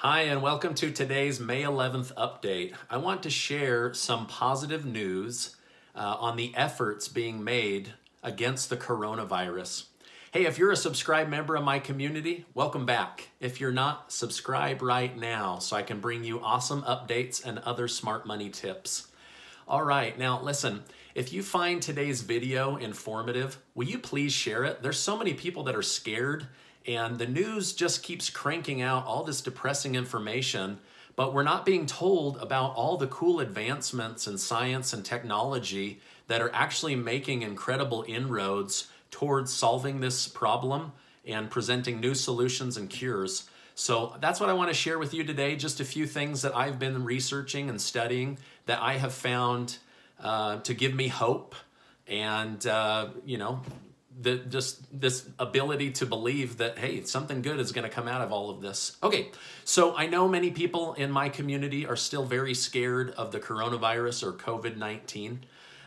Hi, and welcome to today's May 11th update. I want to share some positive news on the efforts being made against the coronavirus. Hey, if you're a subscribed member of my community, welcome back. If you're not, subscribe right now so I can bring you awesome updates and other smart money tips. All right, now listen, if you find today's video informative, will you please share it? There's so many people that are scared, and the news just keeps cranking out all this depressing information, but we're not being told about all the cool advancements in science and technology that are actually making incredible inroads towards solving this problem and presenting new solutions and cures. So that's what I want to share with you today, just a few things that I've been researching and studying that I have found to give me hope and, just this ability to believe that, hey, something good is going to come out of all of this. Okay, so I know many people in my community are still very scared of the coronavirus or COVID-19.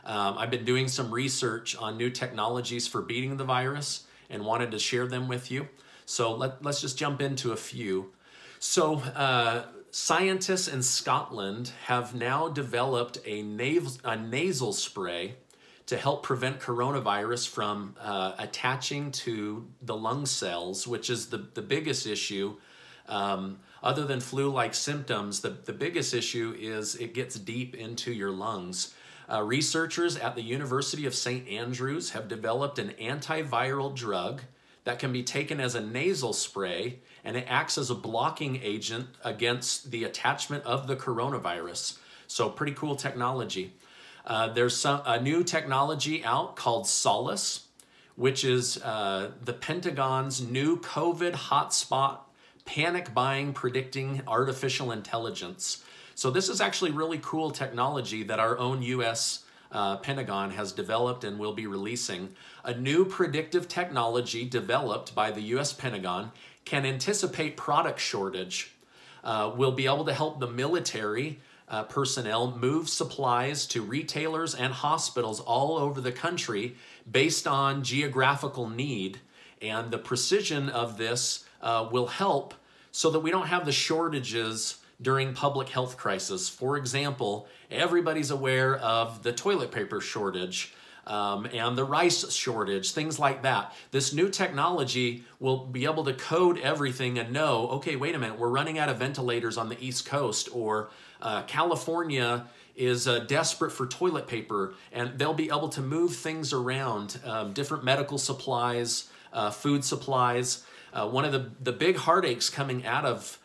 I've been doing some research on new technologies for beating the virus and wanted to share them with you. So let's just jump into a few. So scientists in Scotland have now developed a nasal spray to help prevent coronavirus from attaching to the lung cells, which is the biggest issue. Other than flu-like symptoms, the biggest issue is it gets deep into your lungs. Researchers at the University of St. Andrews have developed an antiviral drug that can be taken as a nasal spray, and it acts as a blocking agent against the attachment of the coronavirus. So pretty cool technology. There's a new technology out called Solace, which is the Pentagon's new COVID hotspot panic buying predicting artificial intelligence. So this is actually really cool technology that our own U.S. Pentagon has developed and will be releasing. A new predictive technology developed by the U.S. Pentagon can anticipate product shortage. Will be able to help the military personnel move supplies to retailers and hospitals all over the country based on geographical need. And the precision of this will help so that we don't have the shortages during public health crisis. For example, everybody's aware of the toilet paper shortage and the rice shortage, things like that. This new technology will be able to code everything and know, okay, wait a minute, we're running out of ventilators on the East Coast, or California is desperate for toilet paper, and they'll be able to move things around, different medical supplies, food supplies. One of the big heartaches coming out of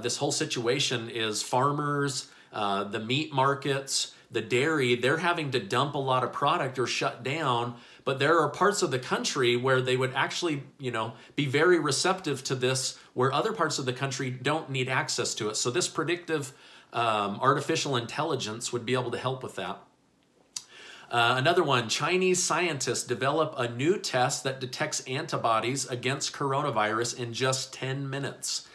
this whole situation is farmers, the meat markets, the dairy. They're having to dump a lot of product or shut down, but there are parts of the country where they would actually, be very receptive to this, where other parts of the country don't need access to it. So this predictive artificial intelligence would be able to help with that. Another one, Chinese scientists develop a new test that detects antibodies against coronavirus in just 10 minutes.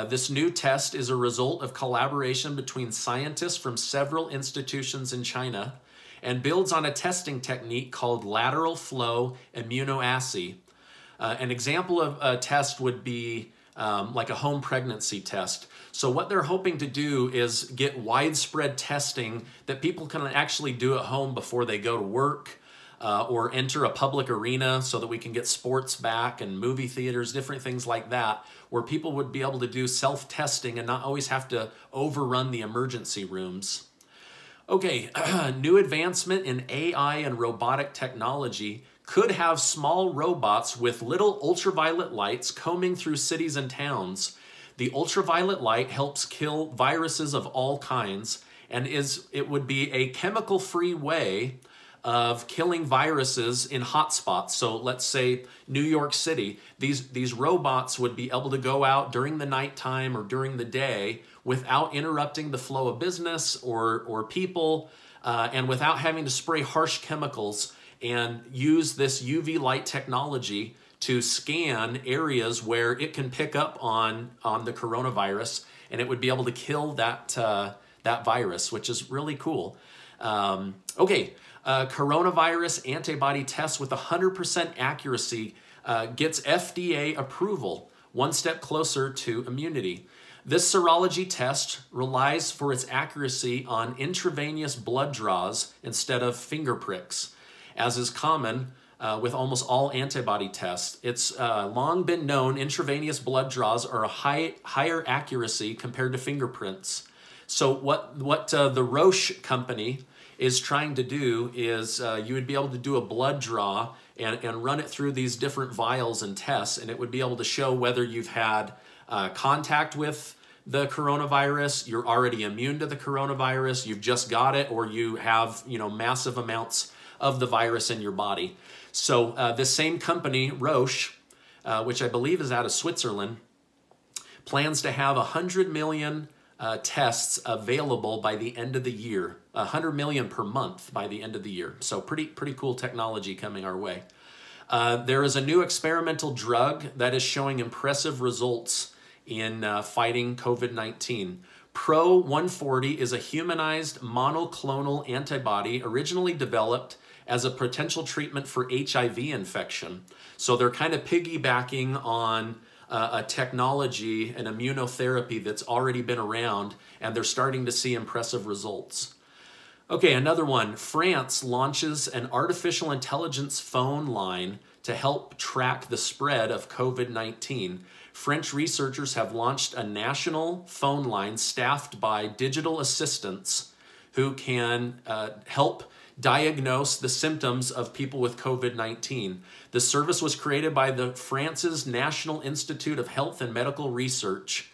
This new test is a result of collaboration between scientists from several institutions in China and builds on a testing technique called lateral flow immunoassay. An example of a test would be like a home pregnancy test. So what they're hoping to do is get widespread testing that people can actually do at home before they go to work or enter a public arena, so that we can get sports back and movie theaters, different things like that, where people would be able to do self-testing and not always have to overrun the emergency rooms. Okay, new advancement in AI and robotic technology could have small robots with little ultraviolet lights combing through cities and towns. The ultraviolet light helps kill viruses of all kinds, and it would be a chemical-free way of killing viruses in hotspots. So let's say New York City, these robots would be able to go out during the nighttime or during the day without interrupting the flow of business or people, and without having to spray harsh chemicals, and use this UV light technology to scan areas where it can pick up on the coronavirus, and it would be able to kill that virus, which is really cool. Coronavirus antibody test with 100% accuracy gets FDA approval, one step closer to immunity. This serology test relies for its accuracy on intravenous blood draws instead of finger pricks, as is common with almost all antibody tests. It's long been known intravenous blood draws are a higher accuracy compared to fingerprints. So what the Roche company is trying to do is you would be able to do a blood draw and run it through these different vials and tests, and it would be able to show whether you've had contact with the coronavirus, you're already immune to the coronavirus, you've just got it, or you have massive amounts of the virus in your body. So this same company, Roche, which I believe is out of Switzerland, plans to have 100 million tests available by the end of the year, 100 million per month by the end of the year. So pretty cool technology coming our way. There is a new experimental drug that is showing impressive results in fighting COVID-19. Pro-140 is a humanized monoclonal antibody originally developed as a potential treatment for HIV infection. So they're kind of piggybacking on a technology, an immunotherapy that's already been around, and they're starting to see impressive results. Okay, another one. France launches an artificial intelligence phone line to help track the spread of COVID-19. French researchers have launched a national phone line staffed by digital assistants who can help diagnose the symptoms of people with COVID-19. The service was created by France's National Institute of Health and Medical Research.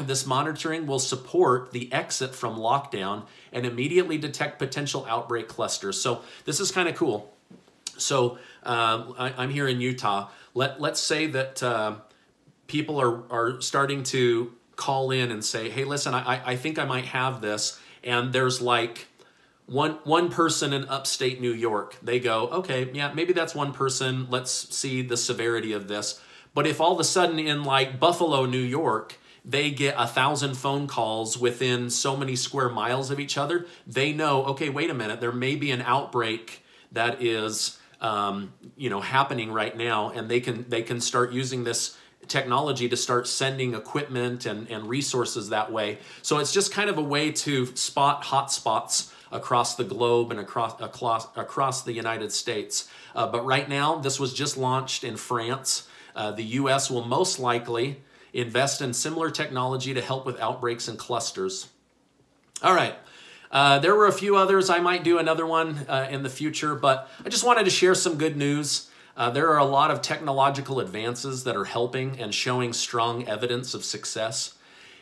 This monitoring will support the exit from lockdown and immediately detect potential outbreak clusters. So this is kind of cool. So I'm here in Utah. Let's say that people are starting to call in and say, hey, listen, I think I might have this. And there's like one person in upstate New York. They go, okay, yeah, maybe that's one person. Let's see the severity of this. But if all of a sudden in like Buffalo, New York, they get 1,000 phone calls within so many square miles of each other, they know, okay, wait a minute, there may be an outbreak that is happening right now, and they can start using this technology to start sending equipment and resources that way. So it's just kind of a way to spot hotspots across the globe and across the United States. But right now, this was just launched in France. The US will most likely invest in similar technology to help with outbreaks and clusters. All right. There were a few others. I might do another one in the future, but I just wanted to share some good news. There are a lot of technological advances that are helping and showing strong evidence of success.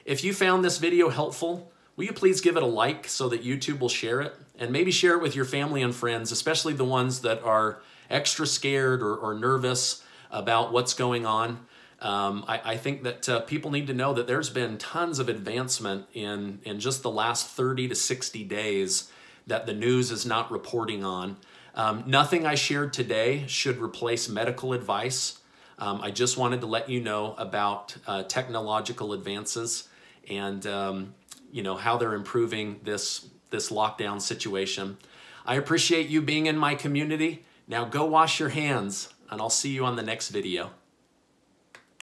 If you found this video helpful, will you please give it a like so that YouTube will share it? And maybe share it with your family and friends, especially the ones that are extra scared or nervous about what's going on. I think that people need to know that there's been tons of advancement in just the last 30 to 60 days that the news is not reporting on. Nothing I shared today should replace medical advice. I just wanted to let you know about technological advances and how they're improving this lockdown situation. I appreciate you being in my community. Now go wash your hands, and I'll see you on the next video.